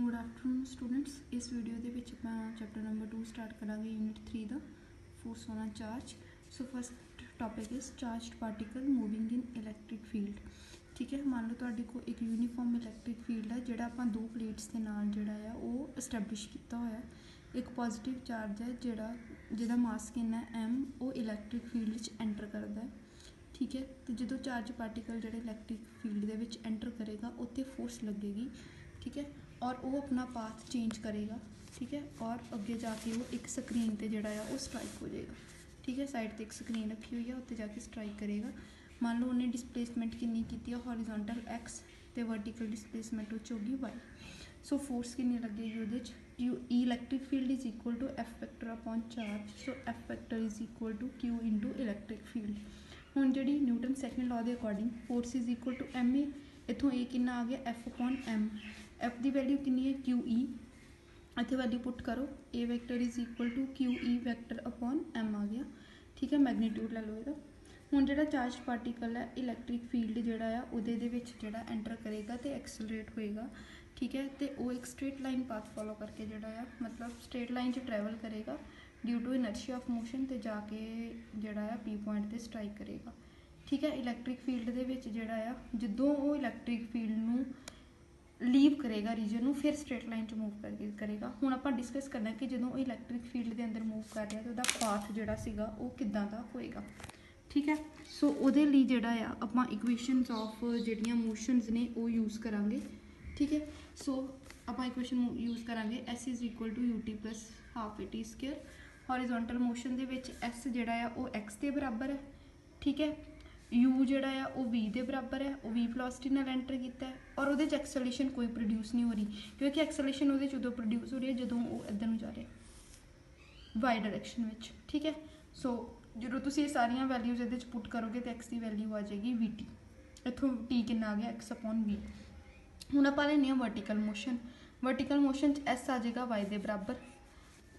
Good afternoon students. इस video के विच आपां चैप्टर नंबर 2 स्टार्ट करांगे यूनिट 3 का force on charge. So first topic is charge particle moving in electric field. ठीक है, मान लो तुहाडे कोल एक यूनीफॉर्म इलैक्ट्रिक फील्ड है जिहड़ा आपां दो प्लेट्स के नाल जिहड़ा है वो एस्टैबलिश किया होया। एक पॉजिटिव चार्ज है जिहदा मास कितना है m, वो इलैक्ट्रिक फील्ड विच एंटर करता है। ठीक है, तो जो चार्ज पार्टिकल जो इलैक्ट्रिक फील्ड दे विच एंटर करेगा उत्ते फोर्स लगेगी। ठीक है, और वो अपना पाथ चेंज करेगा। ठीक है, और अगे जाके वो एक स्क्रीन पर जोड़ा है वो स्ट्राइक हो जाएगा। ठीक है, साइड पर एक स्क्रीन रखी हुई है, उत्ते जाके स्ट्राइक करेगा। मान लो उन्हें डिसप्लेसमेंट कितनी की है, हॉरिजोंटल x तो वर्टिकल डिसप्लेसमेंट होगी y। सो फोर्स कितनी लगेगी वो you electric field is equal to F vector upon charge. So F vector is equal to Q into electric field. हुण जी न्यूटन सैकेंड लॉ के according force is equal to M A, इतों A कि आ गया F upon M. F की value कितनी है क्यू ई, इतने वैल्यू पुट करो A vector is equal to Q E vector upon M आ गया। ठीक है, मैगनीट्यूड लै लो इसका। हुण जो चार्ज पार्टिकल है इलैक्ट्रिक फील्ड जोड़ा है उहदे जोड़ा एंटर करेगा तो एक्सलरेट होएगा। ठीक है, तो वो एक स्ट्रेट लाइन पाथ फॉलो करके जोड़ा है मतलब स्ट्रेट लाइन ट्रैवल करेगा due to inertia of motion तो जाके जोड़ा है पी पॉइंट पर स्ट्राइक करेगा। ठीक है, इलैक्ट्रिक फील्ड के जोड़ा है जदों वो इलैक्ट्रिक फील्ड नूं लीव करेगा रीजन में फिर स्ट्रेट लाइन च मूव करके करेगा। हुण आपां डिस्कस करना कि जो इलैक्ट्रिक फील्ड के अंदर मूव कर रहा तो उसका पाथ जोड़ा सीगा वो किदां दा होएगा। ठीक है, सो उहदे लई जिहड़ा आ आपां इक्वेशनस ऑफ जिहड़ियां मोशनस ने वो यूज़ करांगे। ठीक है, सो आपां इक्वेशन यूज़ करांगे s is equal to u t plus half a t square. Horizontal motion दे विच एस जिहड़ा आ वो एक्स के बराबर है। ठीक है, यू जोड़ा है वो वी के बराबर है, वो वी वेलोसिटी नाल एंटर किया है और वो एक्सलेशन कोई प्रोड्यूस नहीं हो रही क्योंकि एक्सलेशन वो उदों प्रोड्यूस हो रही है जदों वो इधर नूं जा रहा है वाई डायरैक्शन में। ठीक है, सो जो तुम ये सारिया वैल्यूज़ ये पुट करोगे तो एक्स की वैल्यू आ जाएगी वी टी। इतों टी कि आ गया एक्स अपॉन वी। हुण आपां लैने vertical motion. Vertical motion S आ जाएगा वाई के बराबर,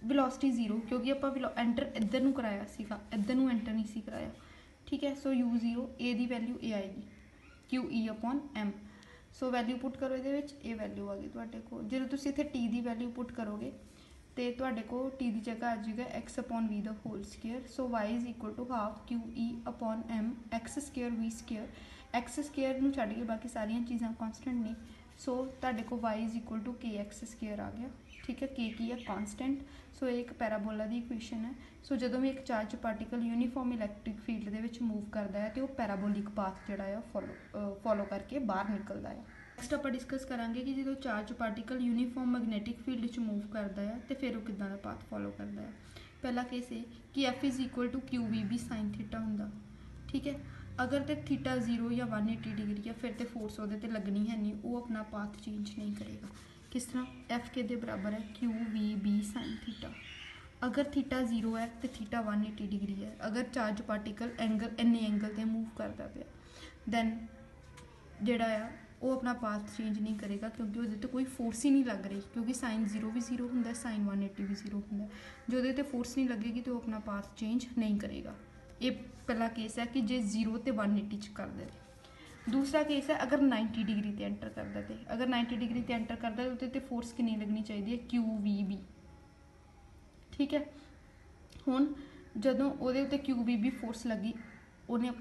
वेलोसिटी जीरो क्योंकि आप एंटर इधर नूं कराया सीगा, इधर नूं एंटर नहीं सी कराया। ठीक है, सो यू जीरो ए की वैल्यू ए आएगी q e upon m. So value put करो ये वैल्यू आ गई तुहाडे कोल। जो तुम इत्थे टी की वैल्यू पुट करोगे तो तुहाडे कोल टी की जगह आ जाएगा x upon v the whole square. So y is equal to half q e upon m x square v square. X square नूं छड्ड के बाकी सारिया चीज़ां कॉन्सटेंट ने। सो तुहाडे कोल वाई इज इक्वल टू के एक्स स्केयर आ गया। ठीक है, के की है कॉन्सटेंट। सो एक पैराबोला की इक्वेशन है। सो जो भी एक charge particle uniform electric field के मूव करता है तो वह पैराबोलिक पाथ जोड़ा है फॉलो करके बाहर निकलता है। नैक्सट आप डिस्कस करांगे कि जो charge particle uniform magnetic field move करता है तो फिर वो किदां दा पाथ फॉलो करता है। पहला केस है कि F is equal to q v B sine theta होंदा। ठीक है, अगर तो थीटा 0 या 180 डिग्री है फिर तो फोर्स वो लगनी है नहीं, वो अपना पाथ चेंज नहीं करेगा। किस तरह एफ के बराबर है q v B sine theta. अगर थीटा 0 है तो थीटा 180 डिग्री है। अगर चार्ज पार्टिकल एंगल इन्ने एंगल से मूव करता पे दैन जोड़ा आ वो अपना पाथ चेंज नहीं करेगा क्योंकि वो कोई फोर्स ही नहीं लग रही क्योंकि साइन 0 भी 0 होंगे, साइन 180 भी 0 होंगे। जो वो फोर्स नहीं लगेगी तो वो अपना पाथ चेंज नहीं करेगा। ये पहला केस है कि जे 0 तो 180 कर दे। दूसरा केस है अगर 90 डिग्री ते एंटर करता है। अगर 90 डिग्री ते एंटर करता है तो फोर्स कितनी लगनी चाहिए क्यू वी बी। ठीक है, हुण जदों उहदे उत्ते क्यू वी बी फोर्स लगी उन्हें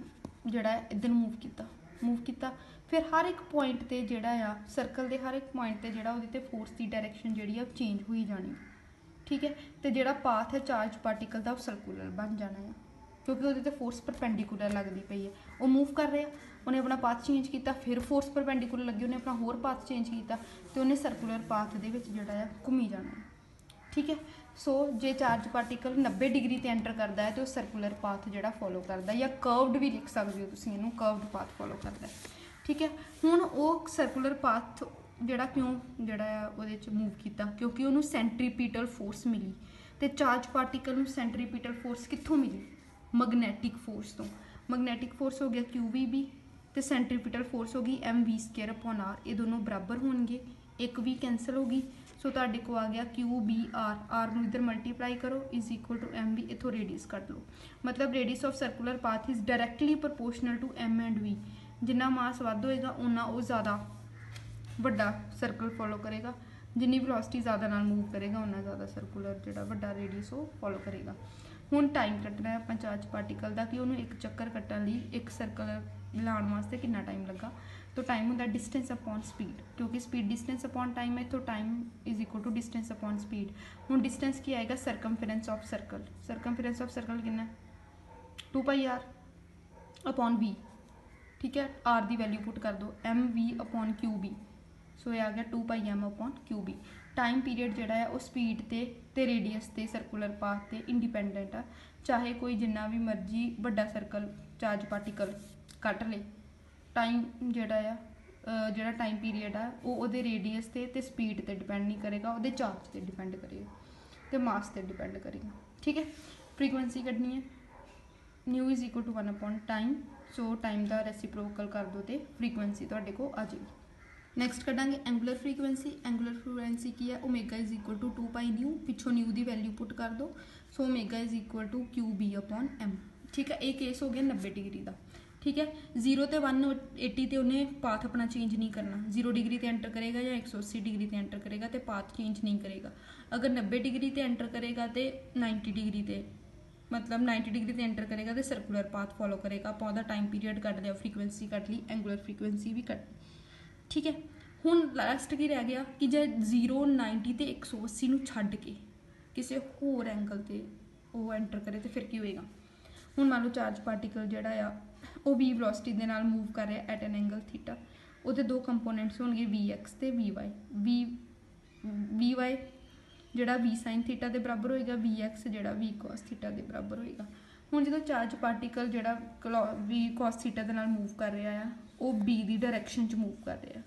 जिहड़ा इधर मूव किया फिर हर एक पॉइंट ते जिहड़ा आ सर्कल के हर एक पॉइंट ते जिहड़ा उहदे ते फोर्स की डायरैक्शन जिहड़ी आ चेंज हुई जानी। ठीक है, तो जिहड़ा पाथ है चार्ज पार्टिकल का वो सर्कुलर बन जाना है क्योंकि वो फोर्स परपेंडिकुलर लगती पई है। वो मूव कर रहा, उन्हें अपना पाथ चेंज किया फिर फोर्स परपेंडिकुलर लगी, उन्हें अपना होर पाथ चेंज किया तो उन्हें सर्कुलर पाथ दे विच जिहड़ा है घूमी जाना है। ठीक है, सो जे चार्ज पार्टिकल 90 डिग्री ते एंटर करता है तो सर्कुलर पाथ जिहड़ा फॉलो करता है या कर्वड भी लिख सकते हो तुसीं इहनूं, कर्वड पाथ फॉलो करता है। ठीक है, हुण वो सर्कुलर पाथ जिहड़ा क्यों जिहड़ा उहदे च मूव किया क्योंकि उन्होंने सेंट्रीपीटल फोर्स मिली। तो चार्ज पार्टिकल नूं सेंट्रीपीटल फोर्स कित्थों मिली? मैगनैटिक फोर्स तो। मैगनैटिक फोर्स हो गया क्यू वी बी तो सेंट्रीपीटल फोर्स होगी m v square upon r. ये दोनों बराबर होंगे, एक भी कैंसल होगी। सो तुहाडे को आ गया क्यू बी आर नूं इधर मल्टीप्लाई करो is equal to M V. इथों रेडियस कट लो मतलब radius of circular path is directly proportional to M and V. जिन्ना मास वध होएगा उन्ना वो ज़्यादा वड्डा सर्कल फॉलो करेगा। जिन्नी वेलोसिटी ज़्यादा नाल मूव करेगा उन्ना ज़्यादा सर्कुलर जिहड़ा वड्डा रेडियस वो फॉलो करेगा। हुण टाइम कट्टना है आपां चार्ज पार्टिकल का कि उन्होंने एक चक्कर कट्टण लई एक सर्कल लाउण वास्ते कितना टाइम लगा। तो टाइम होंदा डिस्टेंस अपॉन स्पीड, क्योंकि स्पीड डिस्टेंस अपॉन टाइम है, तो time is equal to distance upon speed. हुण डिस्टेंस की आएगा circumference of circle, circumference of circle कितना 2πr अपॉन वी, ठीक है। आर की वैल्यू पुट कर दो mv अपॉन QB, सो ये आ गया 2πm upon QB। Time period जोड़ा है वो स्पीड ते रेडियस ते सर्कुलर पाथ ते इंडिपेंडेंट है, चाहे कोई जिन्ना भी मर्जी बड़ा सर्कल चार्ज पार्टिकल कट ले, टाइम जोड़ा है जोड़ा टाइम पीरियड है वो रेडियस ते स्पीड ते डिपेंड नहीं करेगा, वो चार्ज ते डिपेंड करेगा तो मास ते डिपेंड करेगा, ठीक है। फ्रीकुएंसी कढ़नी है nu is equal to 1 upon time, so time का रेसिप्रोकल कर दो तो फ्रीकुएंसी तुहाडे को आ जाएगी। नैक्सट कढ़ांगे एंगुलर फ्रीकुएंसी। एंगुलर फ्रीकुएंसी की है omega is equal to 2π nu, पिछों न्यू की वैल्यू पुट कर दो, so omega is equal to QB अपॉन M, ठीक है। एक केस हो गया 90 डिग्री का, ठीक है। 0 तो 180 तो उन्हें पाथ अपना चेंज नहीं करना, 0 डिग्री तो एंटर करेगा या 180 डिग्री तो एंटर करेगा तो पाथ चेंज नहीं करेगा। अगर 90 डिग्री तो एंटर करेगा तो 90 डिग्री तो मतलब 90 डिग्री तो एंटर करेगा तो सर्कुलर पाथ फॉलो करेगा। आप ਉਹਦਾ टाइम पीरियड कट लिया, फ्रीकुएंसी कट ली, एंगुलर फ्रीकुएंसी भी कट, ठीक है। हुण लास्ट की रह गया कि जे 0 90 तो 180 ਨੂੰ ਛੱਡ के किसी होर एंगल से वो एंटर करे तो फिर की होएगा। हुण मान लो चार्ज पार्टिकल जिहड़ा आ वो v वेलोसिटी दे नाल मूव कर रहा एट एन एंगल थीटा, ਉਹਦੇ दो कंपोनेंट्स होणगे Vx ते Vy जिहड़ा v sin थीटा के बराबर होएगा, Vx जिहड़ा v cos थीटा के बराबर होएगा। हुण जो चार्ज पार्टिकल जिहड़ा v cos थीटा के नाल मूव कर रहा है वो b की डायरैक्शन च मूव कर रहा है,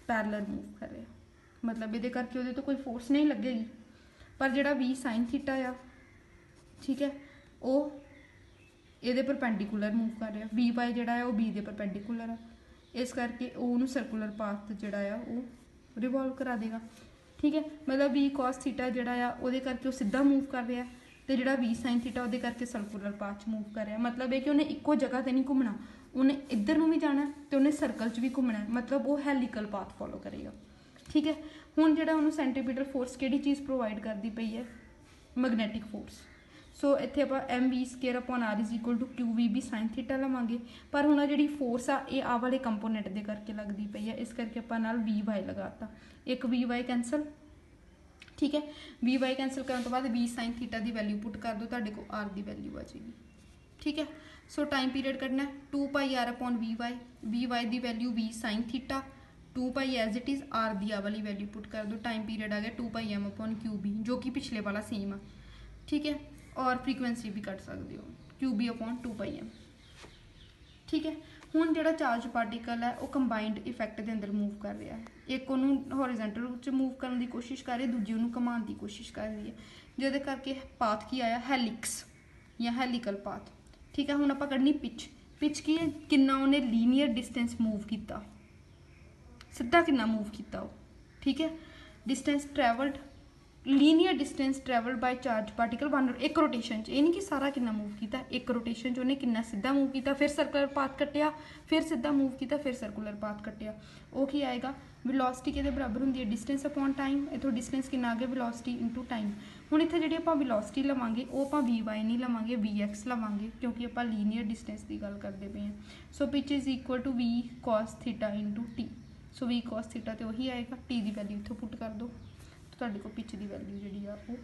पैरलर मूव कर रहा है, मतलब ये करके वो तो कोई फोर्स नहीं लगेगी, पर जिहड़ा v sin थीटा आ, ठीक है, वो ये परपेंडिकुलर मूव कर रहा, Vy जिहड़ा है वो b के परपेंडिकुलर है, इस करके उन्होंने सर्कुलर पाथ जिहड़ा आ वो रिवॉल्व करा देगा, ठीक है। मतलब v cos थीटा जिहड़ा आ उहदे करके वो सीधा मूव कर रहा है, तो जिहड़ा v sin थीटा उहदे करके सर्कुलर पाथ मूव कर रहा है। मतलब ये कि उन्हें इक्को जगह तो नहीं घूमना, उन्हें इधर नूं भी जाना तो उन्हें सर्कल च भी घूमना है, मतलब वो हेलीकल पाथ फॉलो करेगा, ठीक है। हुण जिहड़ा उन्होंने सेंट्रीपिटल फोर्स किहड़ी चीज़ प्रोवाइड करती पई है, मैगनैटिक फोर्स। सो इत्थे आपां mv² upon r is equal to QV भी sin थीटा लवांगे, पर हुण जिहड़ी फोर्स आ ये आ वाले कंपोनेंट दे करके लगती पई है, इस करके आपां नाल Vy लगाता, एक Vy कैंसल, ठीक है। Vy कैंसल करने तो बाद v sin थीटा की वैल्यू पुट कर दो, तुहाडे को r की वैल्यू आ जाएगी, ठीक है। सो टाइम पीरियड कढ़ना है 2πr अपॉन Vy की value v sin theta 2π as it is, r की आ वाली वैल्यू पुट कर दो, टाइम पीरियड आ गया 2πm अपॉन QB जो कि पिछले वाला सेम है, ठीक है। और फ्रीकुएंसी भी कट सकते हो QB अपॉन 2πm, ठीक है। हुण जिहड़ा चार्ज पार्टिकल है वो कंबाइंड इफैक्ट के अंदर मूव कर रहा है, एक उन्होंने हॉरिजेंटल च मूव करने की कोशिश कर रही है, दूजी उन्होंने घुमाने की कोशिश कर रही है, जिहदे करके पाथ की आया हेलिक्स या हेलीकल पाथ, ठीक है। हुण आपां कढनी पिच, पिच की है कितना उन्हें लीनियर डिस्टेंस मूव किया, सीधा कितना मूव किया वो, ठीक है। Distance travelled, linear distance travelled by charge particle one, एक रोटेशन ये नहीं कि सारा कितना मूव किया, एक रोटेशन उन्हें कितना सीधा मूव किया, फिर सर्कुलर पाथ कटिया, फिर सीधा मूव किया, फिर सर्कुलर पाथ कटिया, वो की आएगा वेलोसिटी के बराबर होंगी है डिस्टेंस अपॉन टाइम, इतों डिस्टेंस कितना आ गया वेलोसिटी इंटू टाइम। हुण इत्थे जिहड़ी आपां वेलोसिटी लवांगे वो आपां Vy नहीं लवांगे, Vx लवांगे, क्योंकि आपां लीनियर डिस्टेंस की गल करते पे हैं। So pitch is equal to v cos theta into t, so v cos theta तो वही आएगा, टी की वैल्यू इत्थों पुट कर दो तो तुहाडे को पिच की वैल्यू जिहड़ी आ वो